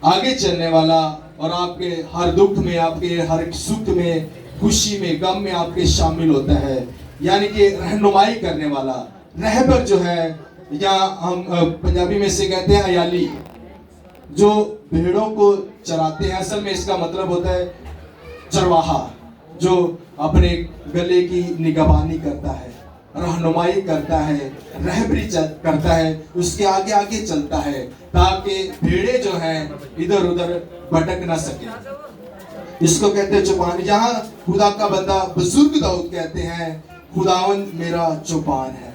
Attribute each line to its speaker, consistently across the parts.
Speaker 1: आगे चलने वाला और आपके हर दुख में, आपके हर सुख में, खुशी में, गम में आपके शामिल होता है, यानी कि रहनुमाई करने वाला। रहबर जो है, या हम पंजाबी में से कहते हैं अयाली, जो भेड़ों को चराते हैं। असल में इसका मतलब होता है चरवाहा, जो अपने गले की निगरानी करता है, रहनुमाई करता है, रहबरी करता है, उसके आगे आगे चलता है, ताकि भेड़े जो हैं इधर उधर भटक ना सके। इसको कहते हैं चौपान। यहाँ खुदा का बंदा बुजुर्ग दाऊद कहते हैं, खुदावंद मेरा चौपान है,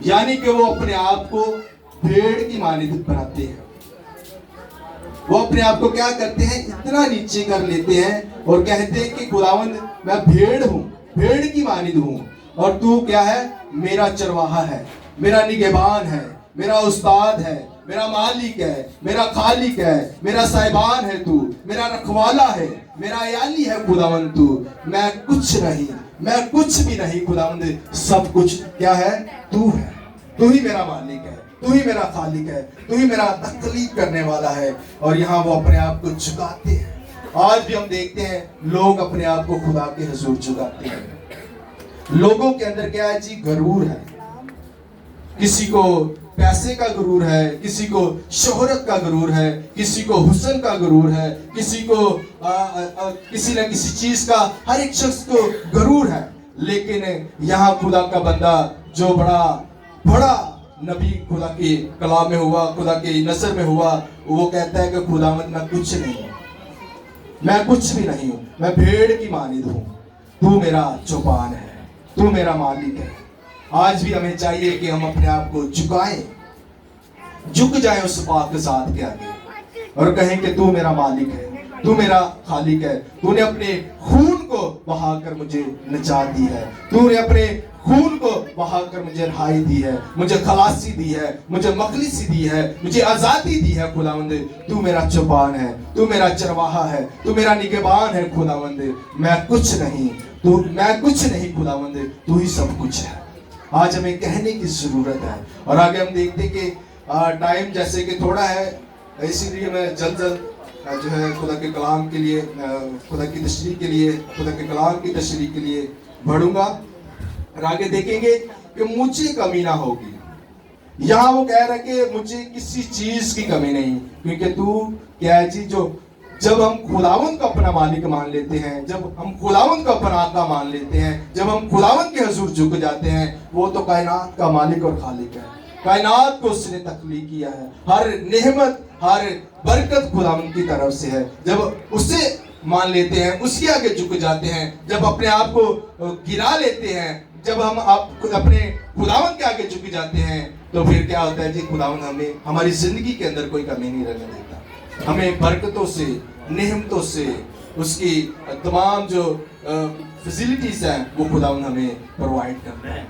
Speaker 1: यानी कि वो अपने आप को भेड़ की मानिंद बनाते हैं। वो अपने आप को क्या करते हैं, इतना नीचे कर लेते हैं और कहते हैं कि खुदावंद मैं भेड़ हूँ, भेड़ की मानिंद हूँ, और तू क्या है, मेरा चरवाहा है, मेरा निगहबान है, मेरा उस्ताद है, मेरा मालिक है, मेरा खालिक है, मेरा साहिबान है तू, मेरा रखवाला है, मेरा अयाली है खुदावंद तू। मैं कुछ नहीं, मैं कुछ भी नहीं खुदावंद, सब कुछ क्या है, तू है। तू ही मेरा मालिक है, तू ही मेरा खालिक है, तू ही मेरा तकलीफ करने वाला है। और यहाँ वो अपने आप को झुकाते हैं। आज भी हम देखते हैं लोग अपने आप को खुदा के हुजूर झुकाते हैं। लोगों के अंदर क्या है जी, गरूर है। किसी को पैसे का गरूर है, किसी को शोहरत का गरूर है, किसी को हुस्न का गरूर है, किसी को किसी न किसी चीज का, हर एक शख्स को गरूर है। लेकिन यहाँ खुदा का बंदा जो बड़ा नबी खुदा के कलाम में हुआ, खुदा के नसर में हुआ, वो कहता है कि खुदावंद मैं कुछ नहीं हूँ, मैं कुछ भी नहीं हूँ, मैं भेड़ की मानिंद हूँ, तू मेरा चौपान है, तू मेरा मालिक है। आज भी हमें चाहिए कि हम अपने आप को झुकाएं, झुक जाएं उस पाक ज़ात के आगे और कहें कि तू मेरा मालिक है, तू मेरा खालिक है। तूने अपने खून को बहाकर मुझे निजात दी है, तूने अपने खून को बहाकर मुझे रिहाई दी है, मुझे खलासी दी है, मुझे मखलिसी दी है, मुझे आज़ादी दी है खुदावंद। तू मेरा चौपान है, तू मेरा चरवाहा है, तू मेरा निगहबान है खुदावंद। मैं कुछ नहीं खुदावंद, तू ही सब कुछ है। आज हमें कहने की जरूरत है। और आगे हम देखते कि टाइम जैसे कि थोड़ा है, इसीलिए मैं जल्द जो है खुदा के कलाम के लिए, खुदा की तशरीह के लिए, खुदा के कलाम की तशरीह के लिए बढ़ूंगा। और आगे देखेंगे कि मुझे कमी ना होगी। यहाँ वो कह रहा है कि मुझे किसी चीज की कमी नहीं, क्योंकि तू क्या है जी, जो जब हम खुदावंद को अपना मालिक मान लेते हैं, जब हम खुदावंद को अपना आका मान लेते हैं, जब हम खुदावंद के हुजूर झुक जाते हैं, वो तो कायनात का मालिक और खालिक है। कायनात को उसने तख्लीक किया है, हर नेमत, हर बरकत खुदावंद की तरफ से है। जब उसे मान लेते हैं, उसके आगे झुक जाते हैं, जब अपने आप को गिरा लेते हैं, जब हम अपने खुदावंद के आगे झुक जाते हैं, तो फिर क्या होता है जी, खुदावंद हमें हमारी जिंदगी के अंदर कोई कमी नहीं रहने देता। हमें बरकतों से, नेमतों से, उसकी तमाम जो फैसिलिटीज हैं वो खुदावंद हमें प्रोवाइड करता है,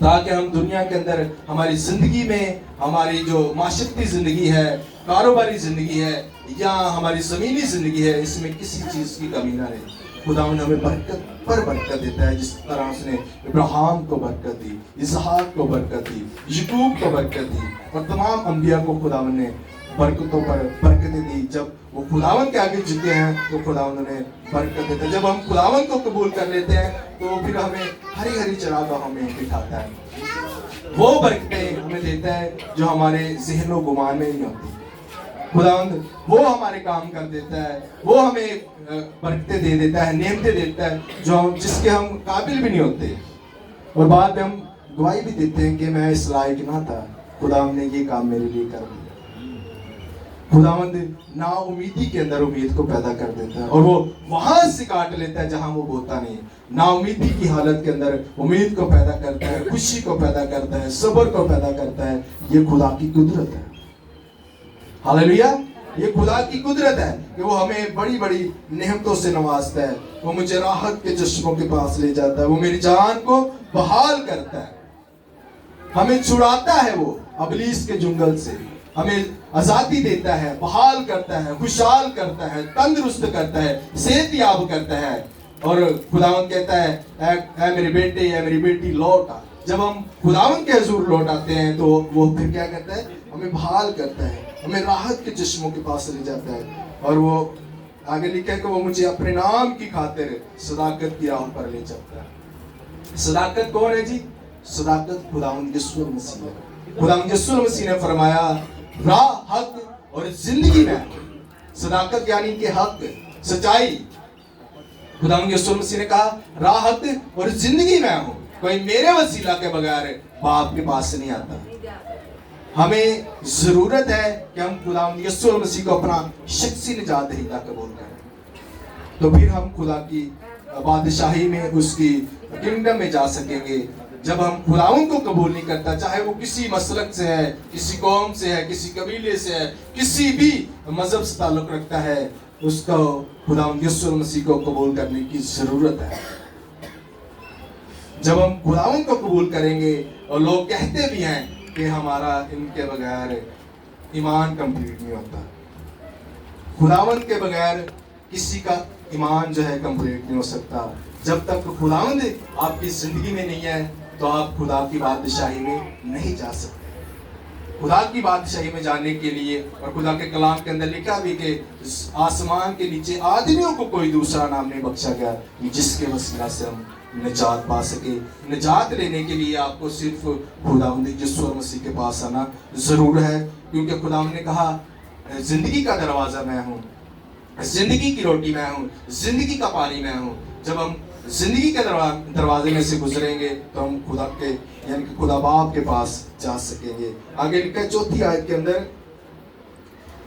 Speaker 1: ताकि हम दुनिया के अंदर हमारी ज़िंदगी में, हमारी जो माशरती ज़िंदगी है, कारोबारी ज़िंदगी है, या हमारी ज़मीनी ज़िंदगी है, इसमें किसी चीज़ की कमी ना रहे। खुदावंद हमें बरकत पर बरकत देता है। जिस तरह उसने इब्राहिम को बरकत दी, इसहाक को बरकत दी, याकूब को बरकत दी, और तमाम अंबिया को खुदावंद ने बरकतों पर बरकतें दी। जब वो खुदावंद के आगे झुके हैं तो खुदावंद ने बरकत देता है। जब हम खुदावंद को कबूल कर लेते हैं तो फिर हमें हरी हरी चरागाह में बिठाता है, वो बरकतें हमें देता है जो हमारे ज़हन व गुमान में नहीं होती। खुदावंद वो हमारे काम कर देता है, वो हमें बरकतें दे देता है, नेमतें देता है जिसके हम काबिल भी नहीं होते। और बाद में हम गवाही भी देते हैं कि मैं इस लायक ना था, खुदावंद ने ये काम मेरे लिए कर दिया। खुदावंद ना उम्मीदी के अंदर उम्मीद को पैदा कर देता है, और वो वहां से काट लेता है जहां वो बोता नहीं। ना उम्मीदी की हालत के अंदर उम्मीद को पैदा करता है, खुशी को पैदा करता है, सब्र को पैदा करता है। ये खुदा की कुदरत है। हालेलुया, ये खुदा की कुदरत है कि वो हमें बड़ी बड़ी नेमतों से नवाजता है। वो मुझे राहत के चश्मों के पास ले जाता है, वो मेरी जान को बहाल करता है, हमें छुड़ाता है वो अबलीस के जुंगल से, हमें आजादी देता है, बहाल करता है, खुशहाल करता है, तंदुरुस्त करता है, सेहतयाब करता है। और खुदावंद कहता है, ऐ मेरे बेटे, ऐ मेरी बेटी लौट आ। जब हम खुदावंद के हुजूर लौट आते हैं तो वो फिर क्या करता है, हमें बहाल करता है, हमें राहत के चश्मों के पास ले जाता है। और वो आगे लिखा है कि वो मुझे अपने नाम की खातिर सदाकत की राह पर ले जाता है। सदाकत कौन है जी? सदाकत खुदावंद यीशु मसीह है। खुदावंद यीशु मसीह ने फरमाया राह, हक और जिंदगी में सदाकत यानी कि हक, सच्चाई। खुदावंद यीशु मसीह ने कहा राह, हक और जिंदगी मैं हूं, कोई मेरे वसीला के बगैर बाप के पास नहीं आता। हमें जरूरत है कि हम खुदावंद यीशु मसीह को अपना शख्सी निजात दहिंदा कबूल करें, तो फिर हम खुदा की बादशाही में, उसकी किंगडम में जा सकेंगे। जब हम खुदावंद को कबूल नहीं करता, चाहे वो किसी मसलक से है, किसी कौम से है, किसी कबीले से है, किसी भी मजहब से ताल्लुक रखता है, उसको खुदावंद यीशु मसीह को कबूल करने की जरूरत है। जब हम खुदावंद को कबूल करेंगे, और लोग कहते भी हैं कि हमारा इनके बगैर ईमान कंप्लीट नहीं होता, खुदावंद के बगैर किसी का ईमान जो है कंप्लीट नहीं हो सकता। जब तक खुदावंद आपकी जिंदगी में नहीं है, तो आप खुदा की बादशाही में नहीं जा सकते। खुदा की बादशाही में जाने के लिए, और खुदा के कलाम के अंदर लिखा भी कि आसमान के नीचे आदमियों को कोई दूसरा नाम नहीं बख्शा गया जिसके वसीला से हम निजात पा सके। निजात लेने के लिए आपको सिर्फ खुदावंद यीशु मसीह के पास आना जरूर है, क्योंकि खुदावंद ने कहा जिंदगी का दरवाजा मैं हूँ, जिंदगी की रोटी मैं हूँ, जिंदगी का पानी मैं हूँ। जब हम जिंदगी के दरवाजे में से गुजरेंगे, तो हम खुदा के यानी कि खुदा बाप के पास जा सकेंगे। आगे लिखा है 4 आयत के अंदर,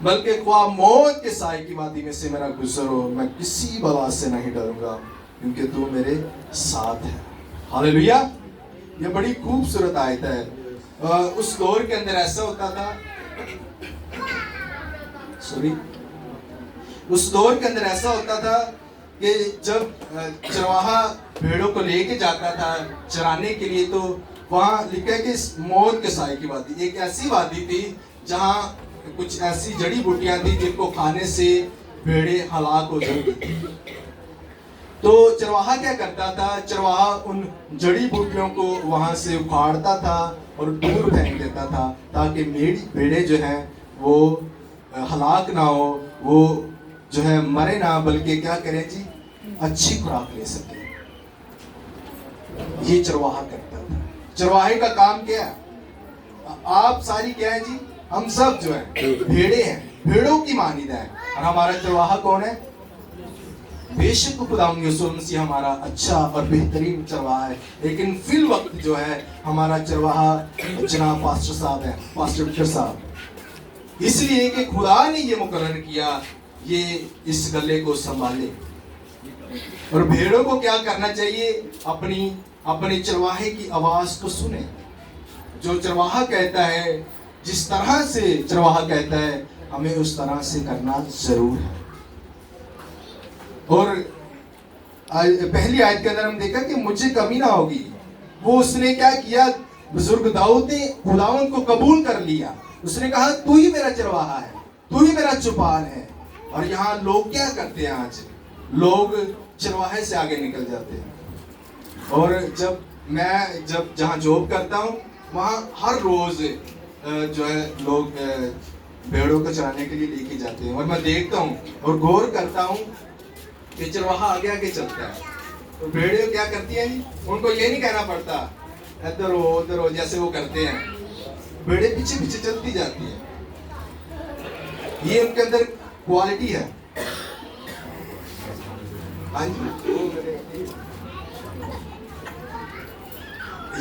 Speaker 1: बल्कि ख्वाह मौत के साए की वादी में से मेरा गुजर हो, मैं किसी बला से नहीं डरूंगा, क्योंकि तू मेरे साथ है। हालेलुया। ये बड़ी खूबसूरत आयत है। उस दौर के अंदर ऐसा होता था, उस दौर के अंदर ऐसा होता था कि जब चरवाहा भेड़ों को लेके जाता था चराने के लिए, तो वहाँ लिखा है कि मौत के साए की वादी, एक ऐसी वादी थी जहाँ कुछ ऐसी जड़ी बूटियां थी जिनको खाने से भेड़े हलाक हो जाती थी। तो चरवाहा क्या करता था? चरवाहा उन जड़ी बूटियों को वहाँ से उखाड़ता था और दूर फेंक देता था, ताकि भेड़े जो हैं वो हलाक ना हो, वो जो है मरे ना, बल्कि क्या करें जी, अच्छी खुराक ले सके। ये चरवाहा करता था। चरवाहे का काम क्या है? आप सारी क्या है जी? हम सब जो है भेड़े हैं, भेड़ों की मानिंद है। और हमारा चरवाहा कौन है? बेशक खुदावंद यीशु मसीह हमारा अच्छा और बेहतरीन चरवाहा है, लेकिन फिल वक्त जो है हमारा चरवाहा जनाब पास्टर साहब है, पास्टर विक्टर साहब। इसलिए कि खुदा ने ये मुकर्रर किया, ये इस गले को संभाले। और भेड़ों को क्या करना चाहिए? अपने चरवाहे की आवाज को सुने। जो चरवाहा कहता है, जिस तरह से चरवाहा कहता है, हमें उस तरह से करना जरूर है। और पहली आयत के अंदर हम देखा कि मुझे कमी ना होगी। वो उसने क्या किया? बुजुर्ग दाऊद ने खुदावंद को कबूल कर लिया। उसने कहा तू ही मेरा चरवाहा है, तू ही मेरा चौपाल है। और यहाँ लोग क्या करते हैं? आज लोग चरवाहे से आगे निकल जाते हैं। और जब जहाँ जॉब करता हूँ, वहाँ हर रोज जो है लोग भेड़ों को चराने के लिए लेके जाते हैं, और मैं देखता हूँ और गौर करता हूँ कि चरवाहा आगे आगे चलता है, तो भेड़ें क्या करती हैं? उनको ये नहीं कहना पड़ता इधर हो उधर हो, जैसे वो करते हैं। भेड़ें पीछे पीछे चलती जाती हैं। ये उनके अंदर क्वालिटी है। हाँ जी,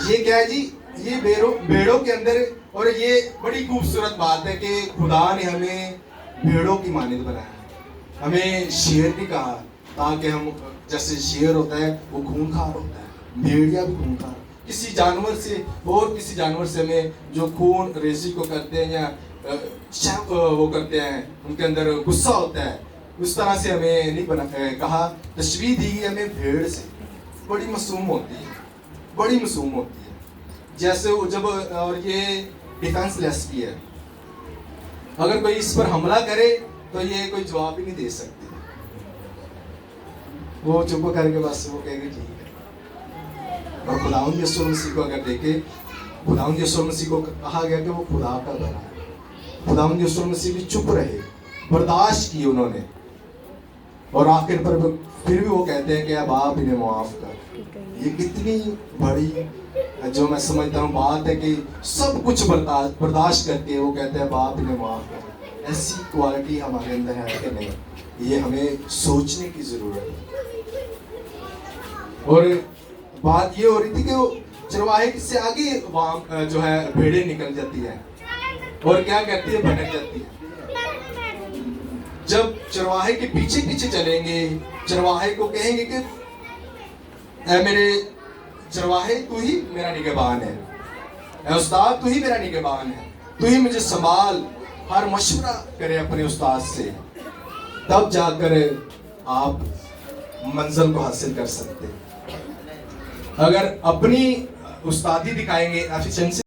Speaker 1: ये क्या है जी? ये भेड़ों के अंदर। और ये बड़ी खूबसूरत बात है कि खुदा ने हमें भेड़ों की मानिंद बनाया। हमें शेर नहीं कहा, ताकि हम, जैसे शेर होता है वो खूंखार होता है, भेड़िया भी खूंखार। किसी जानवर से और किसी जानवर से हमें जो खून रेजी को करते हैं या वो करते हैं, उनके अंदर गुस्सा होता है, उस तरह से हमें नहीं बना कहा। तशबीह दी गई हमें भेड़ से। बड़ी मासूम होती है, बड़ी मासूम होती है। जैसे जब, और ये डिफेंसलेस भी है, अगर कोई इस पर हमला करे तो ये कोई जवाब ही नहीं दे सकती। वो चुप करके बस वो कहेगी ठीक है। और खुदावंद यीशु मसीह को अगर देखे, खुदावंद यीशु मसीह को कहा गया कि वो खुदा का बना है। खुदावंद यीशु मसीह भी चुप रहे, बर्दाश्त की उन्होंने, और आखिर पर फिर भी वो कहते हैं कि अब आप इन्हें माफ कर। ये कितनी बड़ी जो मैं समझता हूँ बात है कि सब कुछ बर्दाश्त करके वो कहते हैं अब आप इन्हें माफ कर। ऐसी क्वालिटी हमारे अंदर है कि नहीं, ये हमें सोचने की जरूरत है। और बात ये हो रही थी कि वो चरवाहे से आगे वहाँ जो है भेड़ें निकल जाती है और क्या करती है, भटक जाती है। जब चरवाहे के पीछे पीछे चलेंगे, चरवाहे को कहेंगे कि ऐ मेरे चरवाहे, तू ही मेरा निगहबान है, ऐ उस्ताद तू ही मेरा निगहबान है, तू ही मुझे संभाल, हर मशवरा करे अपने उस्ताद से, तब जाकर आप मंजिल को हासिल कर सकते। अगर अपनी उस्तादी दिखाएंगे, एफिशिएंसी